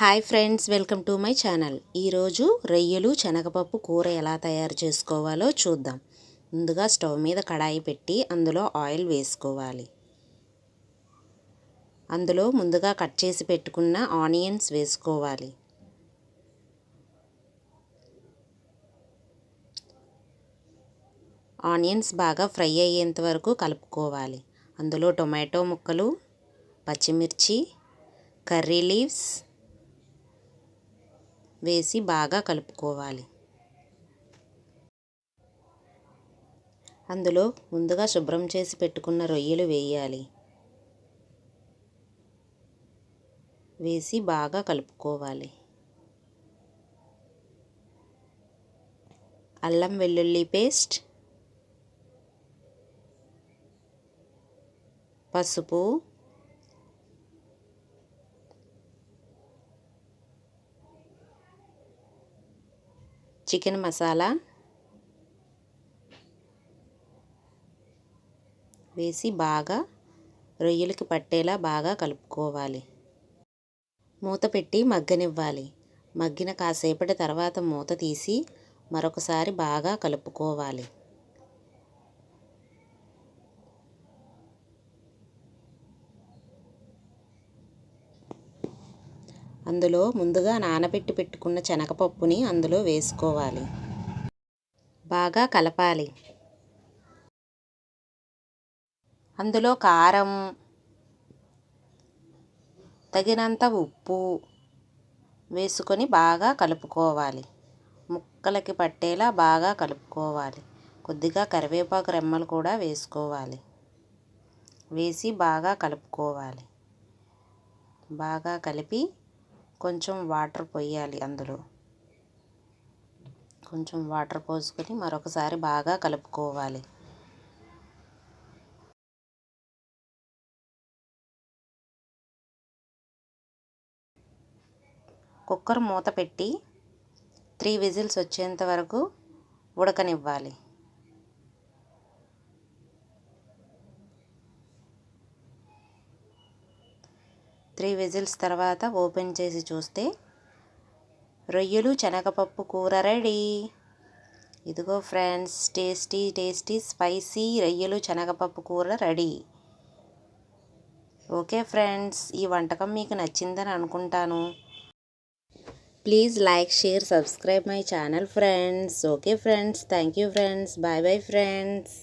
Hi friends, welcome to my channel. ఈరోజు రొయ్యలు శనగపప్పు కూర ఎలా తయారు చేసుకోవాలో చూద్దాం. ముందుగా స్టవ్ మీద కడాయి పెట్టి అందులో ఆయిల్ వేసుకోవాలి. అందులో ముందుగా కట్ చేసి పెట్టుకున్న ఆనియన్స్ వేసుకోవాలి. ఆనియన్స్ బాగా ఫ్రై అయ్యేంత వరకు కలుపుకోవాలి. అందులో టొమాటో ముక్కలు, పచ్చిమిర్చి, కర్రీ లీవ్స్ వేసి బాగా కలుపుకోవాలి. అందులో ముందుగా శుభ్రం చేసి పెట్టుకున్న రొయ్యలు వేయాలి. వేసి బాగా కలుపుకోవాలి. అల్లం వెల్లుల్లి పేస్ట్, పసుపు, చికెన్ మసాలా వేసి బాగా రొయ్యలకి పట్టేలా బాగా కలుపుకోవాలి. మూత పెట్టి మగ్గనివ్వాలి. మగ్గిన కాసేపటి తర్వాత మూత తీసి మరొకసారి బాగా కలుపుకోవాలి. అందులో ముందుగా నానబెట్టి పెట్టుకున్న శనగపప్పుని అందులో వేసుకోవాలి. బాగా కలపాలి. అందులో కారం, తగినంత ఉప్పు వేసుకొని బాగా కలుపుకోవాలి. ముక్కలకి పట్టేలా బాగా కలుపుకోవాలి. కొద్దిగా కరివేపాకు రెమ్మలు కూడా వేసుకోవాలి. వేసి బాగా కలుపుకోవాలి. బాగా కలిపి కొంచెం వాటర్ పోయాలి. అందులో కొంచెం వాటర్ పోసుకొని మరొకసారి బాగా కలుపుకోవాలి. కుక్కర్ మూత పెట్టి 3 విజిల్స్ వచ్చేంత వరకు ఉడకనివ్వాలి. త్రీ విజిల్స్ తర్వాత ఓపెన్ చేసి చూస్తే రొయ్యలు శనగపప్పు కూర రెడీ. ఇదిగో ఫ్రెండ్స్, టేస్టీ టేస్టీ స్పైసీ రొయ్యలు శనగపప్పు కూర రెడీ. ఓకే ఫ్రెండ్స్, ఈ వంటకం మీకు నచ్చిందని అనుకుంటాను. Please like, share, subscribe my channel friends. Okay friends, thank you friends. Bye bye friends.